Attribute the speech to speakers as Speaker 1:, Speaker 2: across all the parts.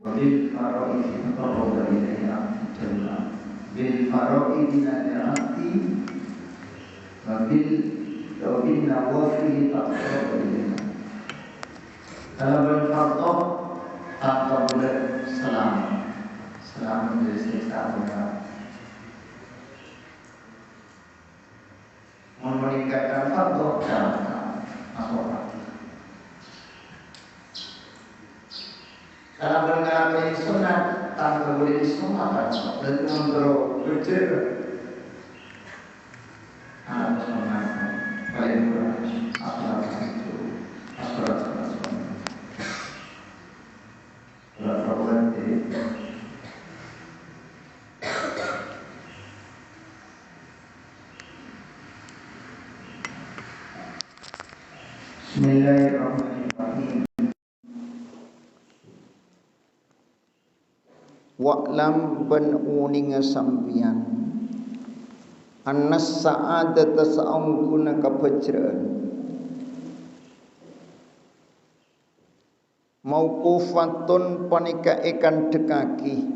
Speaker 1: وبالفرائض تقرب إليها جل بالفرائض نجاتي وبالنوافل تقرب إليها. Kalau berfardu tanpa boleh selama menjadi siksa berat. Meningkatkan fardu jangan masuk. Kalau berkata sunat tanpa boleh disunat dan untuk berjaya anak sunat paling kurang apa itu asal Bismillahirrahmanirrahim. Wa'lam ben uninga sampian annas sa'adata sa'ungkuna kapajraan mauqufatun panika ikan dekaki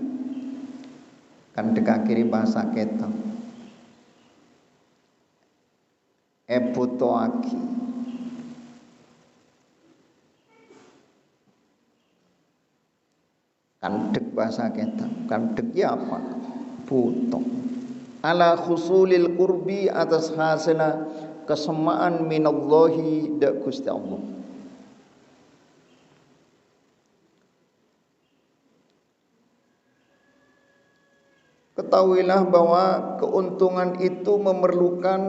Speaker 1: kan dekaki bahasa ketok ebutoaki kandek bahasa kita kandek ya apa butuh ala khusulil qurbi atas hasilnya kesamaan minallahi da Gusti Allah. Ketahuilah bahwa keuntungan itu memerlukan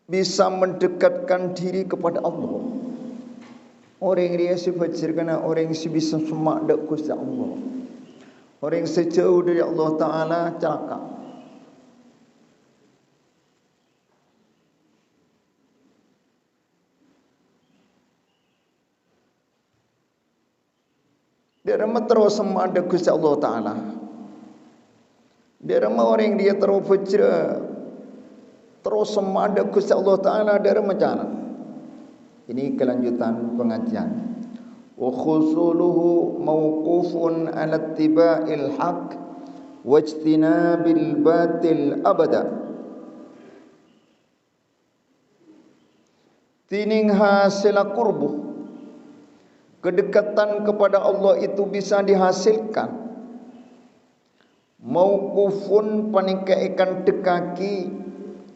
Speaker 1: bisa mendekatkan diri kepada Allah. Orang dia sifat karena orang si bisa semak dak Gusti Allah. Orang sejauh dari Allah Taala celaka. Dia ramah terus semak dak Gusti Allah Taala. Dia ramah orang dia terus semak dak Gusti Allah Taala dia ramah jalan. Ini kelanjutan pengajian. Wa khusuluhu mauqufun 'ala ittiba'il haqq wajtinabil batil abada. Tining hasil qurbu. Kedekatan kepada Allah itu bisa dihasilkan. Mauqufun panika ikan dekaki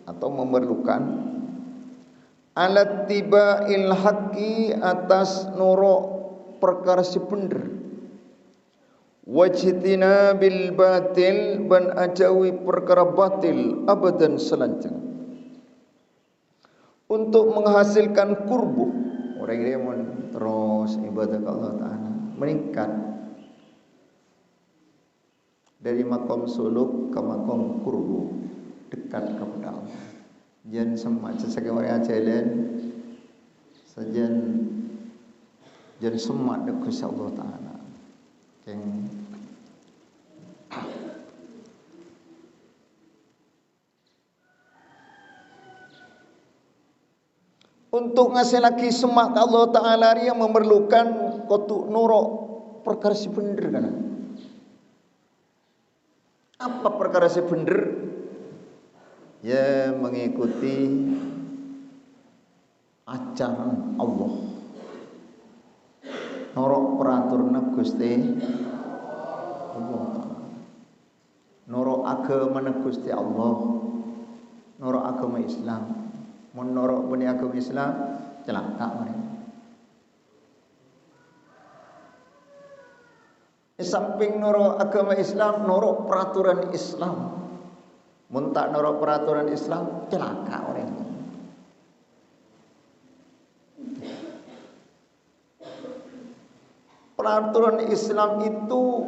Speaker 1: atau memerlukan alat tiba ilhaqi atas nuruk perkara si bener wajtina bil batil ban ajawi perkara batil abadan selanjang untuk menghasilkan kurbu orang dia terus ibadah Allah Ta'ala meningkat dari makom suluk ke makom kurbu dekat kepada Allah. Jan semak sesekali ajalan sajan jan semak dekat Gusti Allah Taala. Untuk ngasih lagi semak Allah Taala dia memerlukan kotu nuruk perkara si bener kan. Apa perkara si bener? Ya mengikuti ajaran Allah. Norok peraturan Gusti Allah. Norok agama Gusti Allah. Norok agama Islam. Mun norok bani agama Islam celaka mereka. Di samping norok agama Islam, norok peraturan Islam. Muntak norok peraturan Islam celaka orang. Peraturan Islam itu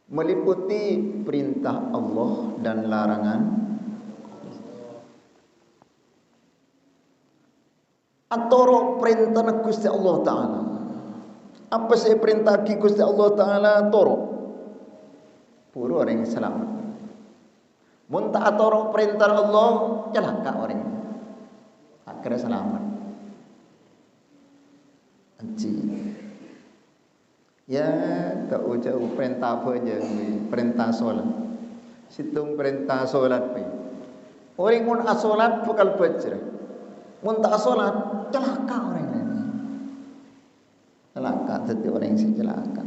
Speaker 1: meliputi perintah Allah dan larangan atau perintah Gusti Allah Ta'ala. Apa sih perintah Gusti Allah Ta'ala toro? Puru orang Islam. Muntah atau perintah Allah celaka orang. kira selamat. Haji. Ya, tak jauh perintah apa aja, perintah solat. Situng perintah solat pe. Orang mun asolat bekal baca. Mun tak solat celaka orang ini. Celaka jadi orang yang celaka.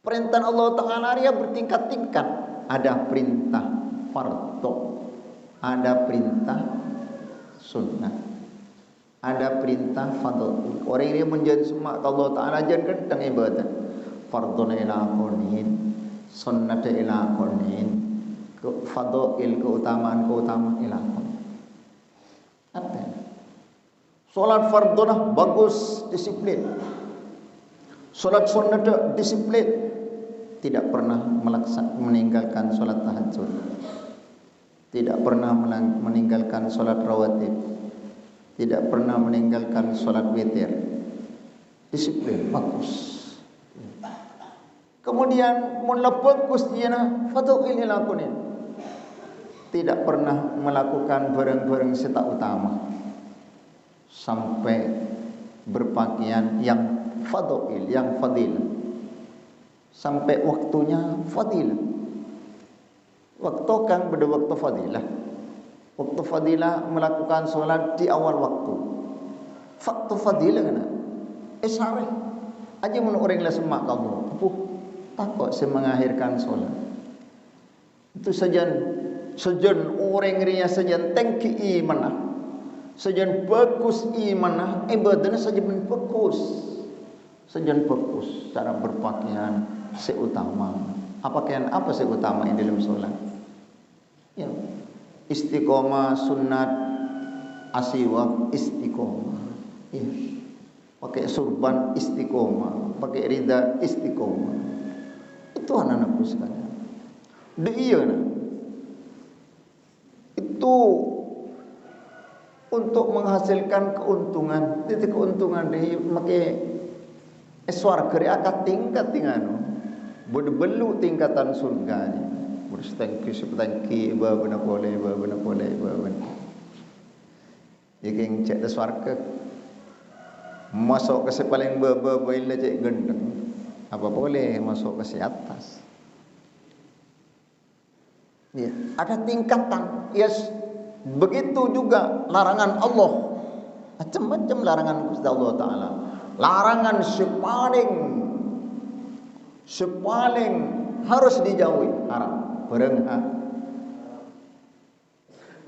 Speaker 1: Perintah Allah Ta'ala dia bertingkat-tingkat. Ada perintah fardhu, ada perintah sunnah, ada perintah fardhu. Orang ini menjadi semak Allah Ta'ala jangan kentang ibadah. Fardhu ila kunin, sunnah ila kunin, fardhu keutamaan ila kunin. Apa? Solat fardhu bagus disiplin. Solat sunnah disiplin. Tidak pernah meninggalkan solat tahajud, tidak pernah meninggalkan solat rawatib, tidak pernah meninggalkan solat witir. Disiplin bagus. Kemudian mulabagus dia fadhil ilakunin, tidak pernah melakukan barang-barang seta utama sampai berpakaian yang fadhil, yang fadilah. Sampai waktunya fadilah. Waktu kan pada waktu fadilah. Waktu fadilah melakukan solat di awal waktu. Waktu fadilah kan? Sare. Aja mun orang lah semak kamu. Apuh, takut saya mengakhirkan solat. Itu sajan orang ria sajan tengki imanah. Sajan bagus imanah, ibadahnya saja bagus. Sajan bagus cara berpakaian seutama. Pakaian apa seutama yang dalam solat? Ya, istiqomah sunat asiwak istiqomah. Ya. Pakai surban istiqomah, pakai rida istiqomah. Itu anak-anakku sekalian. Dia itu untuk menghasilkan keuntungan. Titik keuntungan dia pakai swarga akan tingkat tinganu. Berbelu tingkatan surga ni. Bersetengki benar boleh. Jadi yang cek swarga masuk ke paling bila cek gendeng. Apa boleh masuk ke atas. Ya, ada tingkatan. Yes, begitu juga larangan Allah. Macam-macam larangan Gusti Allah Ta'ala. Larangan sepaling harus dijauhi, haram, berengah.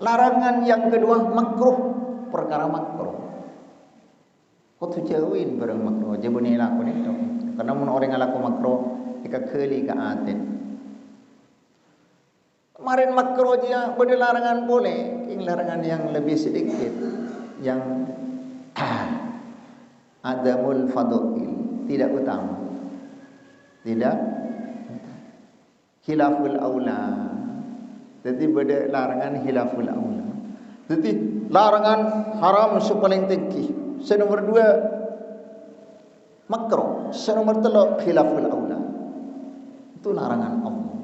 Speaker 1: Larangan yang kedua makruh, perkara makruh. Kau tu jauhin barang makruh, je bunyi laku ni tu. Karena mun orang laku makruh, ika keli ka atin. Kemarin makruh dia pada larangan boleh, ini larangan yang lebih sedikit, yang adamul fadhil, tidak utama. Tidak khilaful aula. Jadi pada larangan khilaful aula. Jadi larangan haram sepaling tinggi. Nomor 2 makruh, nomor 3 khilaful aula. Itu larangan Allah.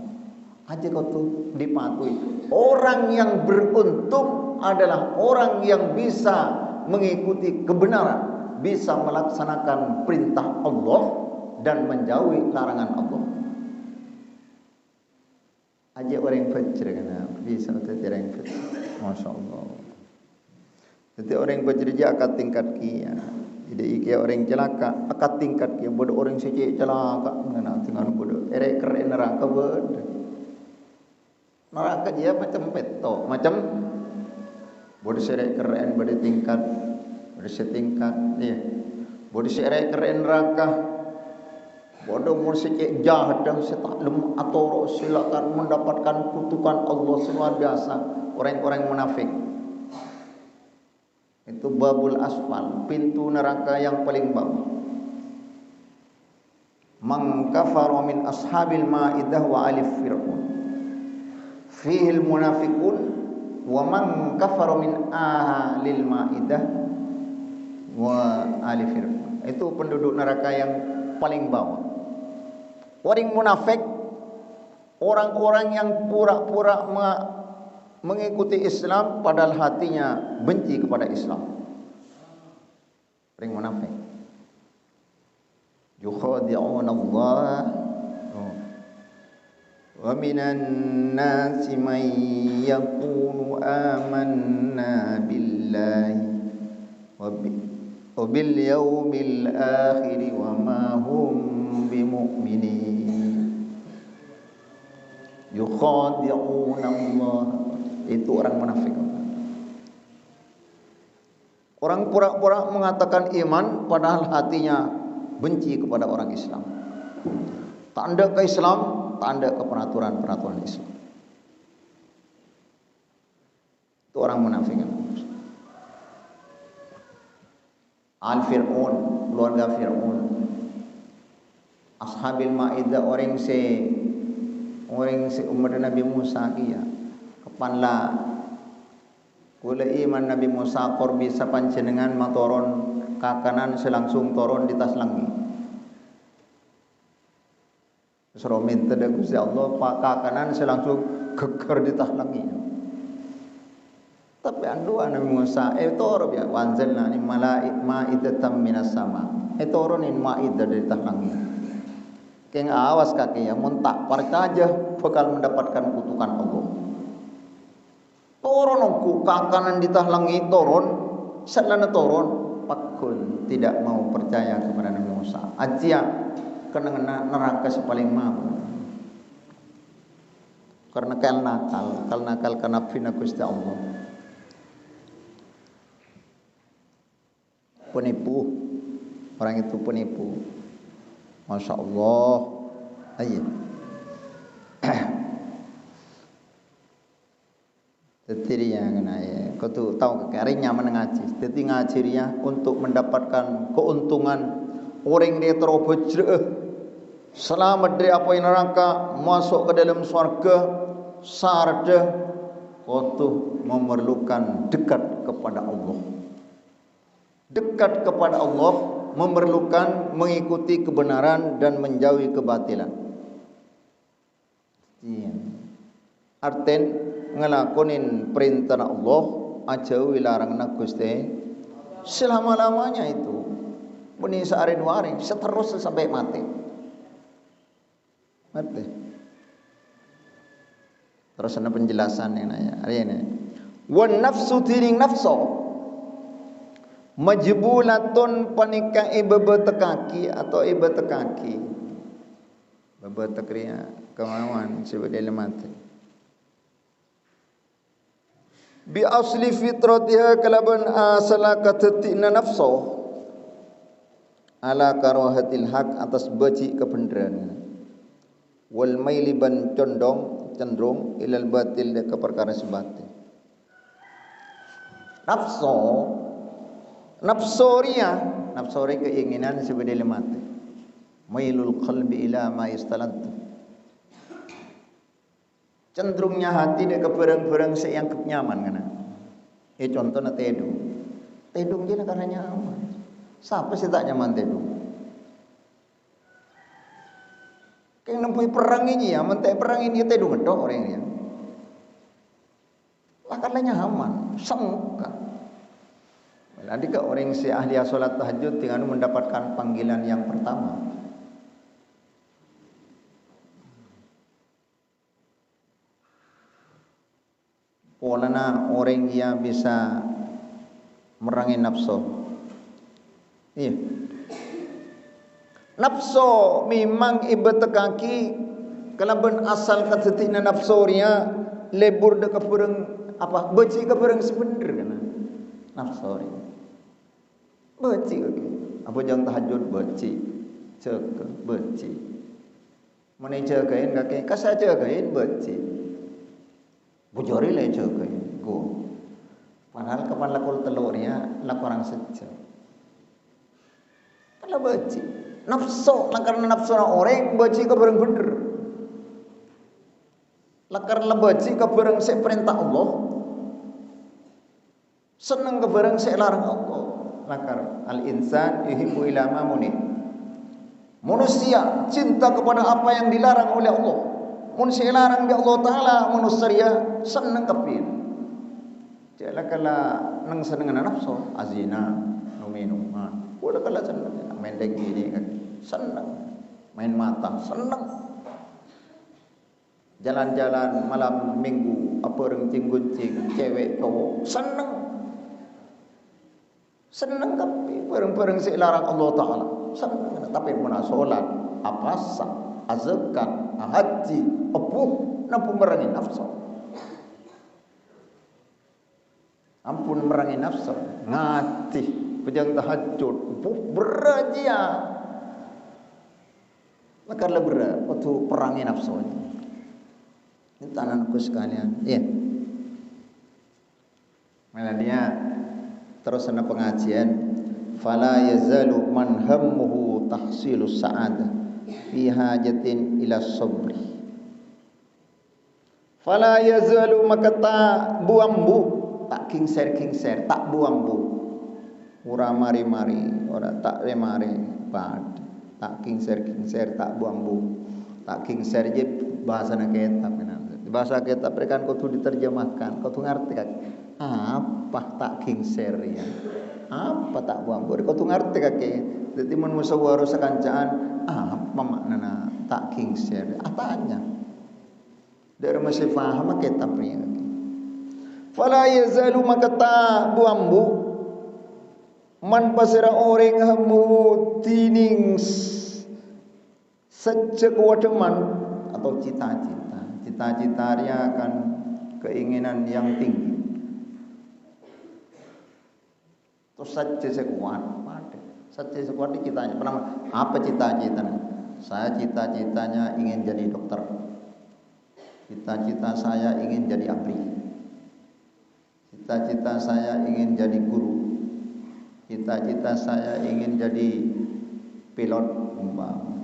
Speaker 1: Aja kau tu dipatuhi. Orang yang beruntung adalah orang yang bisa mengikuti kebenaran, bisa melaksanakan perintah Allah dan menjauhi larangan Allah. Aja orang fajr kena bisa atau tidak orang fajr. Masya Allah. Jadi orang fajr dia akan tingkat kia. Jadi kia orang celaka akan tingkat kia. Bodoh orang suci celaka mengenal tinggal bodoh. Erek keren neraka bodoh. Neraka dia macam petok, macam bodoh serek keren bodoh tingkat, bodoh setingkat. Ya, bodoh serek keren neraka. Bodoh musik jahat dan setaklum atau silakan mendapatkan kutukan Allah luar biasa. Orang-orang munafik itu babul asfal, pintu neraka yang paling bawah. Man kafara min ashabil maidah wa alif fir'aun fihil munafiqun wa man kafara min ahlil maidah wa alif fir'aun. Itu penduduk neraka yang paling bawah. Orang munafik, orang-orang yang pura-pura mengikuti Islam padahal hatinya benci kepada Islam. Orang munafik. Yukhadi'una Allah wa minan nasi man yaqulu amanna billahi wa bil yaumil akhir wa ma hum bimu'minin. Yukhadi'una Allah, itu orang munafik. Orang pura-pura mengatakan iman padahal hatinya benci kepada orang Islam. Tanda ke Islam, tanda ke peraturan-peraturan Islam. Itu orang munafik. Al-Fir'aun, keluarga Fir'aun. Ashabil Ma'idah, orang se umat Nabi Musa kia. Kapanlah kula iman Nabi Musa korbi sapanjenengan matoron kakanan selangsung toron di tas langit. Suruh minta dah Gusti Allah pak kakanan selangsung geger di tas langit. Tapi andua Nabi Musa toro ya wanzalna ni ma'idatan minas sama. Toronin ma'idah dari tas langit. Keng awas kaki ya muntak percaya bakal mendapatkan kutukan Allah. Toron aku kakanan di tas langit toron, selana toron. Pakun tidak mau percaya kepada Nabi Musa. Ajia kena neraka sepaling mau. Karena kal nakal karena fina Gusti Allah. Penipu, orang itu penipu. Masya Allah. Ayo. Jadi yang kena ya, kau tu tahu hari nyaman ngaji. Jadi ngaji dia untuk mendapatkan keuntungan. Orang dia terobojre, selamat dari apa yang neraka, masuk ke dalam surga, sarda. Kau tu memerlukan dekat kepada Allah. Dekat kepada Allah memerlukan mengikuti kebenaran dan menjauhi kebatilan. Iya. Arten ngelakonin perintah Allah ajauhi larangna Gusti selama-lamanya itu beni saarin waring seterusnya sampai mati. Terus ada penjelasan yang nanya hari ini. Wan nafsu tiring nafsu majbulatun panika ibebet kaki atau ibebet kaki. Bebet kriya kemauan sebagai mati. Bi asli fitratiha kalaban asala katatina nafsu ala karahatil haq atas benci kebenaran wal mailiban cenderung ilal batil ke perkara sebatil. Nafsori keinginan sebagai mati. Mailul qalbi ila ma istalantu. Cenderungnya hati dia ke barang-barang yang nyaman kana. Contohnya tedung. Tedung dia karena nyaman. Siapa sih tak nyaman tedung? Kayak nempuh perang ini ya, mentek perang ini tedung ngedok orang ini. Lah karena nyaman, sengka. Jadi ke orang si ahli salat tahajud dengan mendapatkan panggilan yang pertama. Polana orang yang bisa merangi nafsu. Iya. Nafsu memang ibadah kaki kalaban asal katatina nafsuria lebur de kepereng apa beci kepereng sebener kana. Nafsuri. Beci oke. Apa jangan tahajud beci. Cek beci. Mana cekain kaki kasa cekain beci. Bujori lah cekain go. Padahal kapan lakul telurnya lak orang sejak. Kalau beci nafsu lah karena nafsu orang beci kepereng bener. Lah karena beci kepereng seperintah Allah. Senang kebarang saya larang Allah. Lakar al-insan yuhibbu ila ma munib. Manusia cinta kepada apa yang dilarang oleh Allah. Manusia larang bi Allah Taala, manusia senang kepin. Jala kala nang senengan nafsu, azina, minuman. Udah kala senang, main dek gini kan, senang. Main mata, senang. Jalan-jalan malam minggu, apa rencing-guncing, cewek cowok, senang. Senang tapi bareng-bareng selarang Allah Taala. Senang tapi mana solat, apasa, zakat, haji, apuh, nampu merangi nafsu. Ampun merangi nafsu, ngatih, pejang tahajud, berajia. Maka berat waktu perangi nafsu. Ini tanganku sekalian. Iya. Malah dia terus ada pengajian. Fala yazalu man hammuhu tahsilus sa'adah fi hajatin ila sabri. Fala yazalu maka tak buambu, tak kingser tak buambu. Ora mari-mari, ora tak remari pad. Tak kingser tak buambu. Tak kingser je bahasa kitab. Bahasa kitab kan kudu diterjemahkan, kudu ngerti kan. Apa tak kingser ya? Apa tak buambu? Kudu ngerti kake. Dadi mun musyawarah sakancaan, apa maknana tak kingser? Apanya? Dari masih paham kitab ni kake. Fala yazalu maka tak buambu man pasira orang hamu tining sejak wademan atau cita-cita. Cita-cita dia akan keinginan yang tinggi. Terus saja sekuat, saja sekuat di citanya. Pernah apa cita-citanya? Saya cita-citanya ingin jadi dokter. Cita-cita saya ingin jadi ahli. Cita-cita saya ingin jadi guru. Cita-cita saya ingin jadi pilot umpama.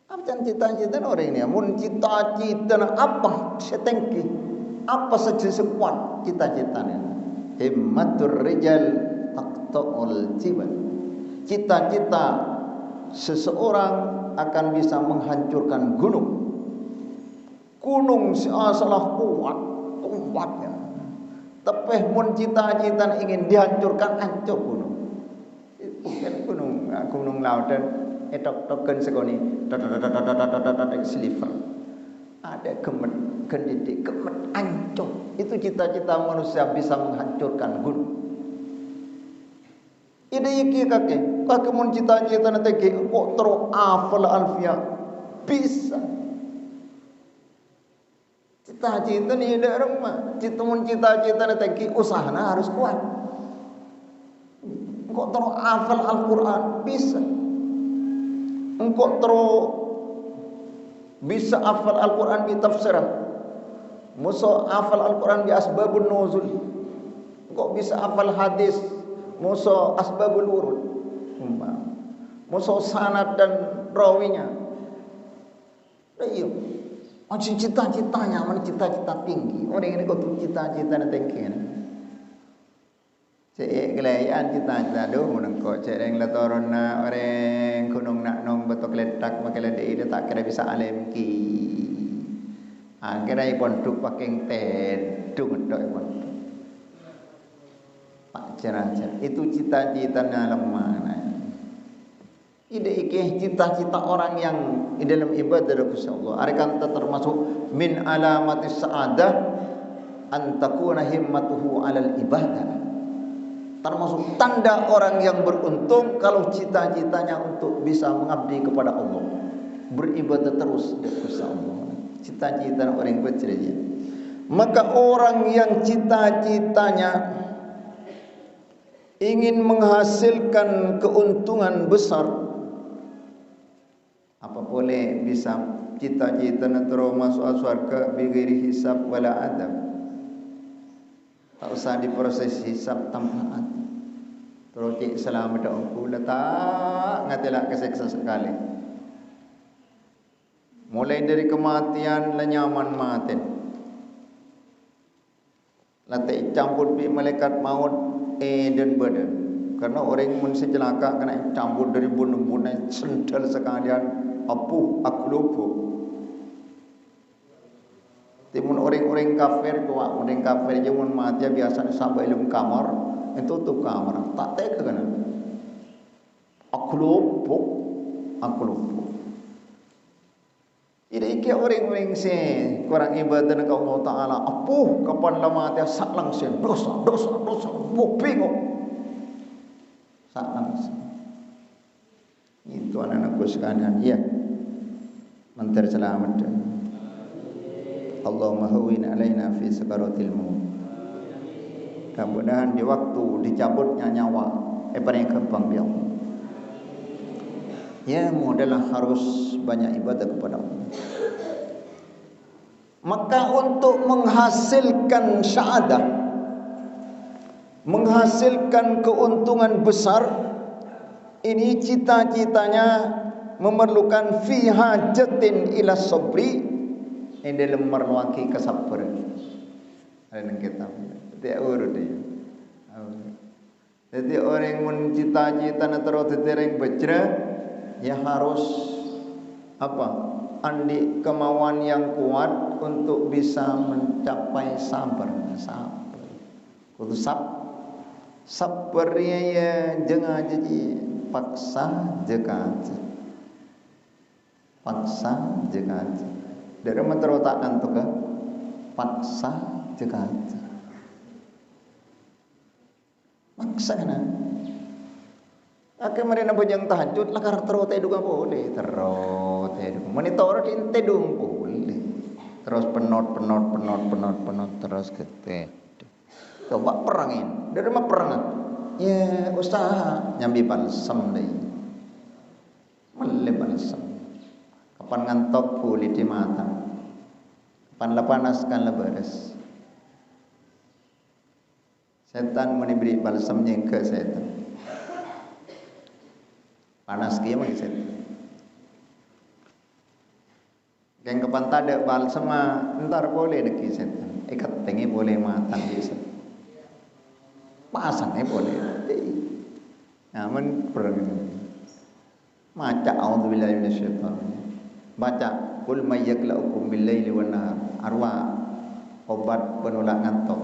Speaker 1: Apa cita-cita orang ini? Mun cita-cita apa? Setengki. Apa saja sekuat cita-citanya? Himmatur rijal taqta'ul jibal. Cita-cita seseorang akan bisa menghancurkan gunung. Gunung salah kuat, kuatnya. Tapi mun cita-cita ingin dihancurkan, hancur gunung. Bukan gunung lautan etok-token segoni sliver. Ada gemet, gendidik, gemet, hancur. Itu cita-cita manusia bisa menghancurkan gunung. Ide iki kake mun cita-cita nanti kok terus afal alfiah bisa. Cita-cita ni ada rumah. Cita-cita nanti usahana harus kuat. Engkau terus hafal Al-Quran bisa. Engkau terus bisa hafal Al-Quran bi tafsirah. Musa hafal Al-Quran bi asbabun nuzul. Engkau bisa hafal hadis. Musa asbabul wurud. Musa sanad dan rawinya. Iya. Macam cita-citanya, mana cita-cita tinggi. Orang ini kau tu cita-cita tinggi. Cek gelayan cita-cita doh menengko cek yang latoron na orang gunung nak nong betok letak makai ledai dia tak kira bisa alim ki. Akhirnya pondok pakai tedung dok pondok. Pak cerah-cerah itu cita-citanya lemah. Ide ikeh cita-cita orang yang di dalam ibadah kepada Allah. Arekan termasuk min alamatis sa'adah an takuna himmatuhu alal ibadah. Termasuk tanda orang yang beruntung kalau cita-citanya untuk bisa mengabdi kepada Allah, beribadah terus kepada Allah. Cita-cita orang yang bercerita. Maka orang yang cita-citanya ingin menghasilkan keuntungan besar, apa boleh bisa cita-cita terus masuk surga bighairi hisab wala adab. Tak usah diproses hisab tanpa adab. Terus cik selamat aku letak ngatilah keseksa sekali. Mulai dari kematian lenyaman mati. Letak campur bi malaikat maut dan badan. Karena orang mun celaka kena campur dari bun-bun sendal sekalian apuh aku lupa. Timun orang-orang kafir tua, orang kafir je mun mati biasa sampai dalam kamar, itu tutup kamar. Tak tega kan? Aku lupa. Jadi ke orang-orang se kurang ibadah ke Allah Taala, apuh kapan lama dia sak langsung dosa, mau bingung. Sak langsung. Itu anak-anakku sekalian, ya. Mentar selamat. Allahumma hawwin alaina fi sakaratil maut. Mudah-mudahan di waktu dicabutnya nyawa, paling gampang dia. Ya, modallah harus banyak ibadah kepada Allah. Maka untuk menghasilkan syahadah, menghasilkan keuntungan besar, ini cita-citanya memerlukan fi hajatin ila sabri, ini dalam memerlukan kesabaran. Ada yang kita tidak urut dia. Jadi orang mun cita-cita terus tereng bejra, ya harus apa? Andi kemauan yang kuat untuk bisa mencapai sabar. Kudu sabarnya ya jangan jadi paksa jekat. Dari menterotakan tuh kan paksa jekat. Paksa kan? Akhirnya mereka bujang tahajud lah karena terus tedung boleh monitor di tedung boleh terus penot terus ketet coba perangin dari mana perangan ya usaha nyambi balsam deh mele balsam kapan ngantok kulit di mata kapan panaskan lebares setan menibri balsamnya ke setan panas kia mah set. Yang kapan tada bal sama entar boleh deki set. Ikat tengi boleh matang bisa. Pasangnya boleh. Namun perang. Maca a'udzubillahi minasyaitonir. Baca kul may yaklaukum bil-laili wan nahar. Arwa obat penolak ngantuk.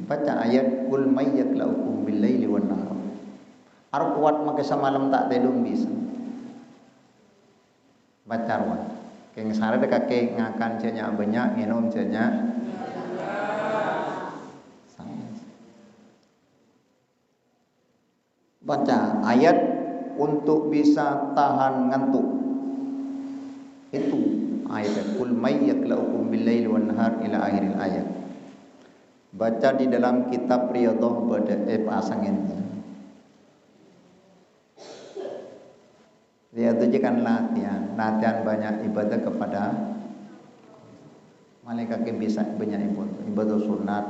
Speaker 1: Baca ayat kul may yaklaukum bil-laili wan nahar. Arwah kuat maka semalam tak tedung bisa. Baca arwah. Keng sare de kake ngakan cenyak banyak, minum cenyak. Baca ayat untuk bisa tahan ngantuk. Itu ayat kul may yaklaukum bil-laili wan nahar ila akhiril ayat. Baca di dalam kitab Riyadhah pada pasangin. Dia itu kan latihan banyak ibadah kepada malaikat yang bisa banyak ibadah sunat,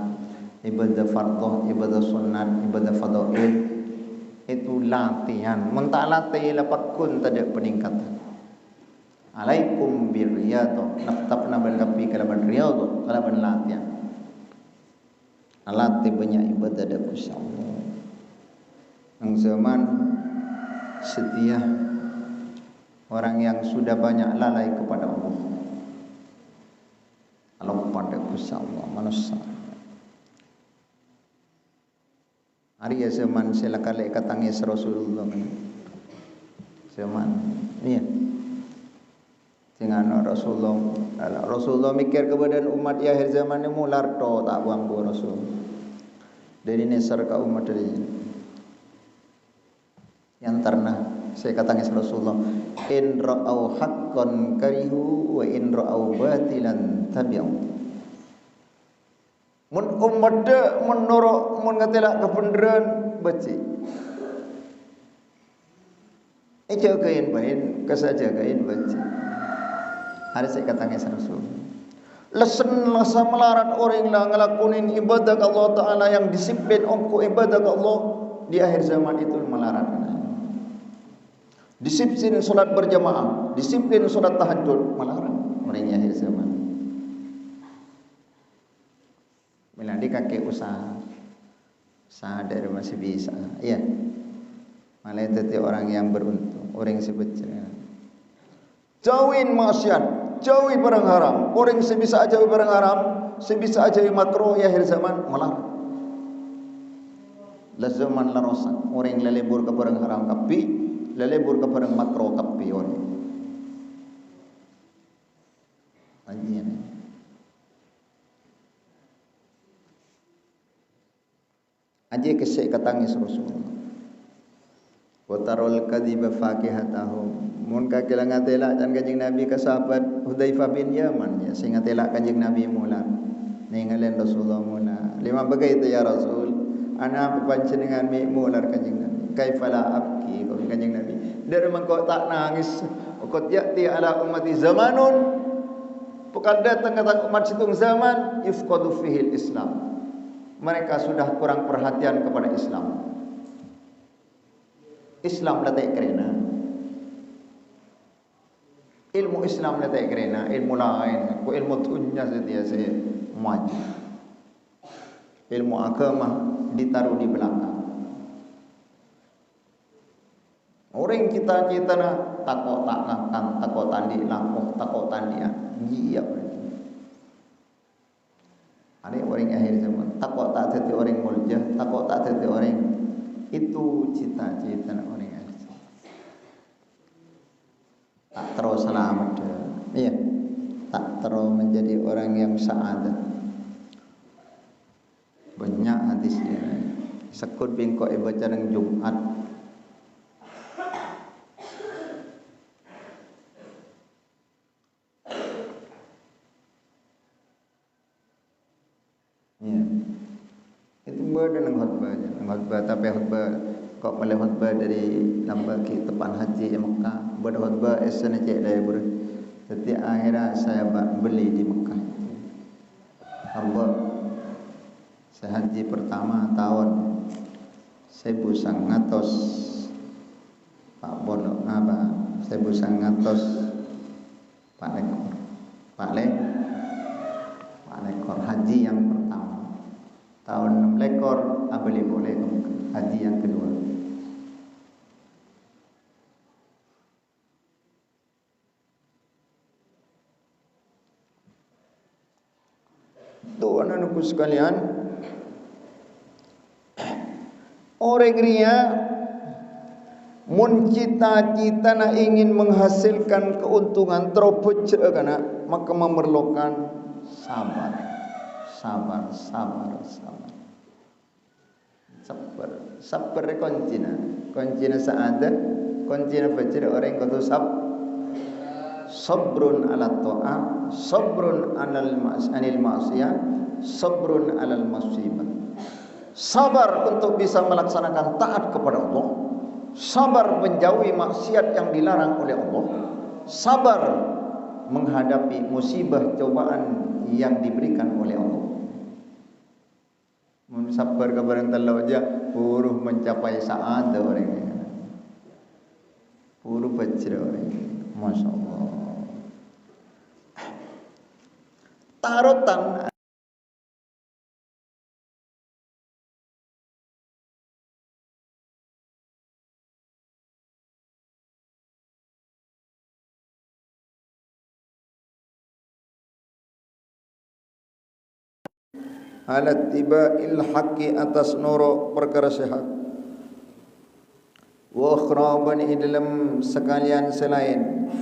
Speaker 1: ibadah fardhu, ibadah sunat, ibadah fadail itu latihan. Mentah latih lapat kun tak ada peningkatan. Alaikum birriyadhah, naftapna berkapi kalaban riyadhah, kalaban latihan. Latih banyak ibadah ada insyaallah. Yang zaman setia orang yang sudah banyak lalai kepada Allah. Kalau pada Gusti Allah manusia. Hari ya zaman sila kali katangis Rasulullah. Zaman iya. Dengan Rasulullah mikir kepada umat di akhir zaman ini mular to tak buang bu Rasul. Dari nesar ke umat dari yang ternah saya katanya Rasulullah in ra'au haqqan karihu wa in ra'au batilan tabi'u mun ummada menurut mun ngatela kebenaran baca jagain bain kesajagain baca hari saya katanya Rasulullah lesen lasa melarat orang yang ngelakuin ibadah Allah Ta'ala yang disiplin ongko ibadah Allah di akhir zaman itu melarat. Disiplin solat berjamaah, disiplin solat tahajud, melarang orangnya akhir zaman. Bila di kaki usaha sadar masih bisa. Iya. Malah jadi orang yang beruntung, orang yang sebecah. Jauhin maksiat, jauhi barang haram. Orang sebisa jauhi barang haram, sebisa jauhi makruh ya akhir zaman malah. La zaman la rosak. Orang lelebur ke barang haram kapi, lelebur ke barang makruh kapi orang. Ajian. Aje kesek katangis Rasulullah. Wa tarul kadhiba faqihatahum. Mun ka kelangan telak kan kanjeng Nabi ka sahabat Hudzaifah bin Yaman ya sing telak kanjeng Nabi mula. Ningalen Rasulullah mula. Lima bagai itu ya Rasul. Ana pepanjenengan mi mular kanjeng Nabi. Kaifala abki kau kanjeng Nabi. Dari mengko tak nangis. Qad ya'ti ala ummati zamanun. Pokal datang kata umat situng zaman yufqadu fihi Islam. Mereka sudah kurang perhatian kepada Islam. Islam letak kerana ilmu Islam letak kerana ilmu lain, ku ilmu dunia setiasa maju. Ilmu agama ditaruh di belakang. Orang kita nak takut tak ngakang, takut tandi lakuh, takut tandi iya berarti. Ada orang akhir zaman takut tak jadi orang mulia, takut tak jadi orang itu cita-cita orang akhir zaman. Tak terus selamat, iya, tak terus menjadi orang yang saadat. Banyak hadisnya. Sekut bingkok baca nang Jumat. Ya. Itu berada nang khutbah tapi khutbah kok malah khutbah dari lambak ke tepan haji Mekah. Berada khutbah esana cek daya ber. Setiap akhirat saya beli di Mekah. Allah saya haji pertama tahun 1900 Pak Bono apa 1900 Pak Lekor haji yang pertama tahun 6 lekor abeli boleh haji yang kedua. Tuh anak-anakku sekalian, orang ria mun cita-cita na ingin menghasilkan keuntungan teropece kana maka memerlukan sabar. Sabar koncina saada koncina baca orang kata sabrun ala ta'ah, sabrun anil ma'siyah, sabrun alal musibah. Sabar untuk bisa melaksanakan taat kepada Allah, sabar menjauhi maksiat yang dilarang oleh Allah, sabar menghadapi musibah cobaan yang diberikan oleh Allah. Sabar kabaran talau aja buruh mencapai saat orang ini. Buruh baca orang ini. Masya Allah. Tarutan alat tiba ilhaqi atas noro perkara sehat wa khraban dalam sekalian selain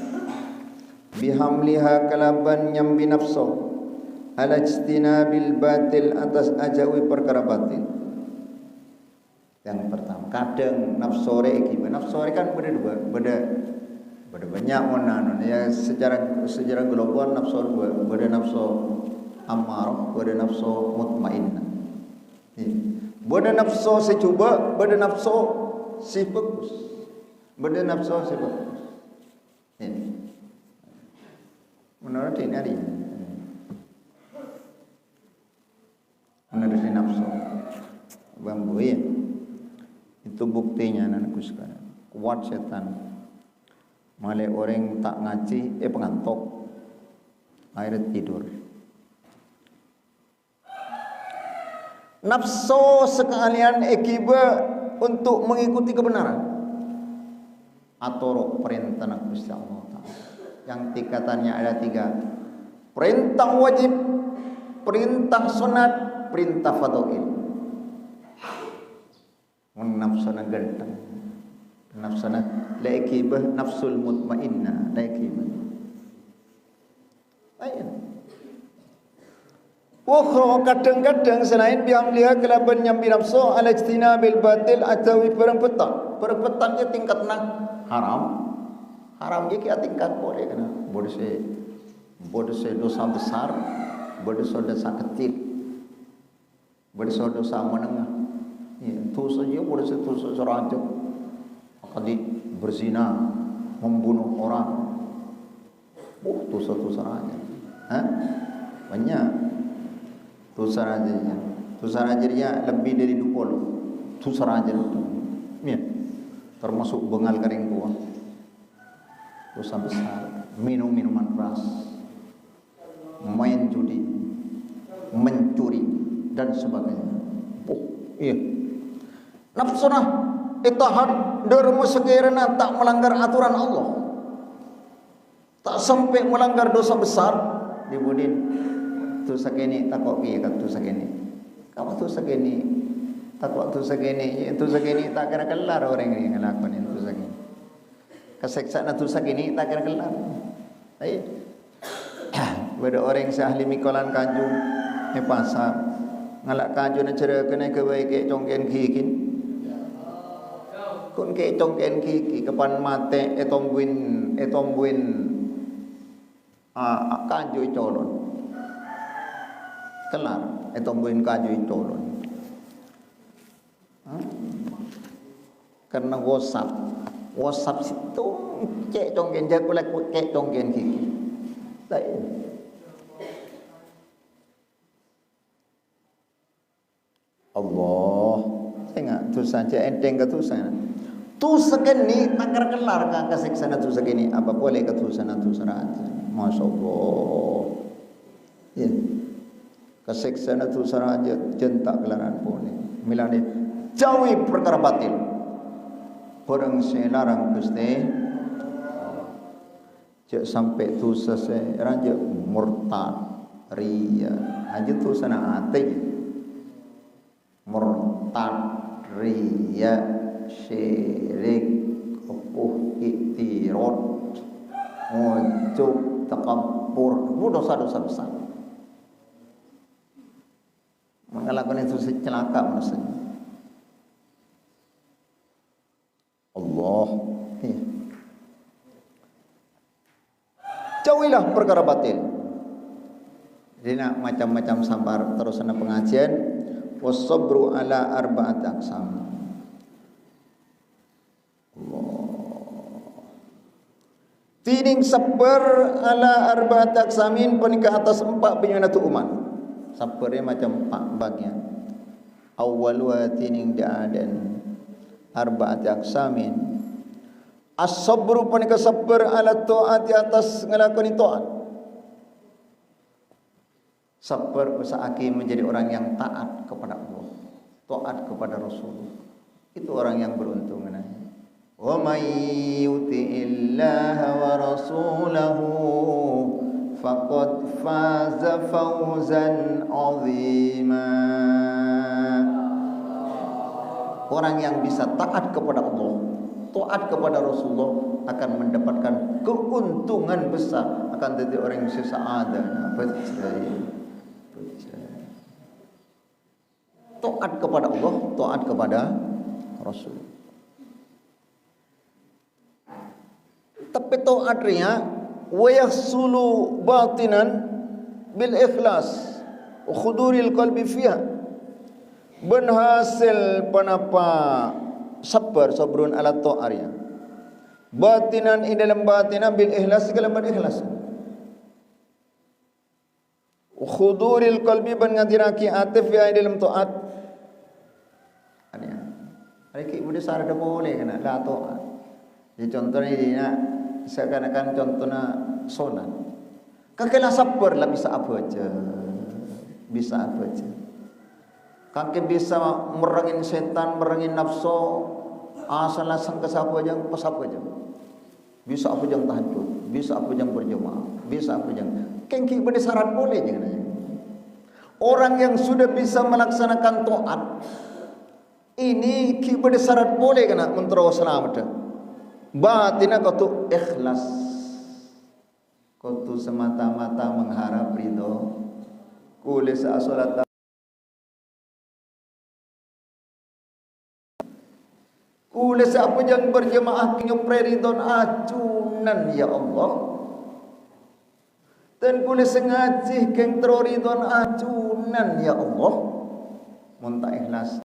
Speaker 1: bihamliha kalaban nyambi nafsu ala ijtinabil batil atas ajawi perkara batil. Yang pertama kadang nafsore gimana nafsore kan beda banyak mana ya secara global nafsu beda nafsu amarah, beda nafsu mutmainnah. Beda nafsu secuba, beda nafsu si bagus. Beda nafsu si bagus. Menurut ini ada. Menurut nafsu. Bambu ya. Itu buktinya anakku sekarang. Kuat setan. Malah orang tak ngaji, pengantuk. Akhirnya tidur. nafsu sekalian akibat untuk mengikuti kebenaran atau perintah Gusti Allah Ta'ala. Yang tingkatannya ada 3. Perintah wajib, perintah sunat, perintah fadhil. Nafsuna ganteng, nafsuna laikibah, nafsul mutmainnah laikibah. Ayo. Ukhra kadang-kadang selain bihamliha kelaban nyambi nafsu ala ijtinabil batil atau perang petang dia tingkat haram dia kia tingkat boleh kena bodoh dosa besar, bodoh dosa kecil, bodoh dosa menengah. Ya, itu saja bodoh dosa serajam, akadi berzina, membunuh orang, dosa aja, banyak. Dosa rajanya lebih dari 20 dosa raja itu, ya, termasuk bengal kering tua, dosa besar, minum minuman keras, main judi, mencuri dan sebagainya. Iya, nafsunah itaat derma sekiranya tak melanggar aturan Allah, tak sampai melanggar dosa besar, dibudin. Tu sakini takok ki kat tu sakini. Kamu tu sakini takok tu sakini tak kira kelar orang ini ngelakuin itu sakini. Keseksaan tu sakini tak kira kelar. Ai. Beda orang seahli mikolan kanju di pasar ngalak kanju na cara kena ke bae ke congken kikin. Kun ke congken kiki kapan mate etongbuin kanju colon. Kelar etongbuin kanju colon. Karena WhatsApp situ cek congken jago lek cek congken kiki. Allah tengah tu saja enteng ke tu sana. Tu segini takar kelar ka kaseksana tu segini apa boleh ke tu sana tu seraja. Masyaallah. Ya. Kaseksana tu seraja jentak kelaran boleh. Milane jauhi perkara batil. Orang selarang Gusti cek sampai tu selesai raja murtad riya aja tu sana ate murtad riya syirik iktirad ujub takabbur itu dosa-dosa besar. Mengelakukan itu celaka manusia. Allah, ya. Jauhilah perkara batil. Jadi nak macam-macam sabar terus ana pengajian wasabru ala arba'at aqsam. Allah. Tining sabar ala arba'at aqsamin penikah atas 4 penyunatu umat. Sabarnya macam 4 bagian. Awal wa tining da'adan arba'at aqsamin. As-sabru panika sabar ala taat atas ngelakoni taat. Sabar usahakan menjadi orang yang taat kepada Allah, taat kepada Rasul. Itu orang yang beruntung. Wa may yuti'illaha wa rasulahu faqad faza fawzan 'azima. Orang yang bisa taat kepada Allah, taat kepada Rasulullah akan mendapatkan keuntungan besar, akan jadi orang yang sesaadah. Taat kepada Allah, taat kepada Rasul. Tapi taatnya wa yahsulu batinan bil ikhlas wa khuduril qalbi fiha. Berhasil panapa sabrun ala ta'arya batinan di dalam batinan bil ikhlas segala ikhlas khuduril qalbi ban ngadiraki atif ya dalam taat ada ki bude sarada boleh kana la taat. Jadi contohnya dia seakan-akan contohnya sunat kakela sabar lah bisa apa aja Kaki bisa merengin setan, merengin nafsu, asal sang kesapu aja, pesapu aja. Bisa apa yang tahajud, bisa apa yang berjemaah, bisa apa yang kengki pada syarat boleh jangan. Orang yang sudah bisa melaksanakan taat ini ki pada syarat boleh kena mentero selamat. Batina kau tu ikhlas, kau tu semata-mata mengharap ridho. Kulis asolat kulis apa yang berjemaah kinyopre ridon acunan ya Allah. Dan kulis ngaji keng teroridon acunan ya Allah. Muntah ikhlas.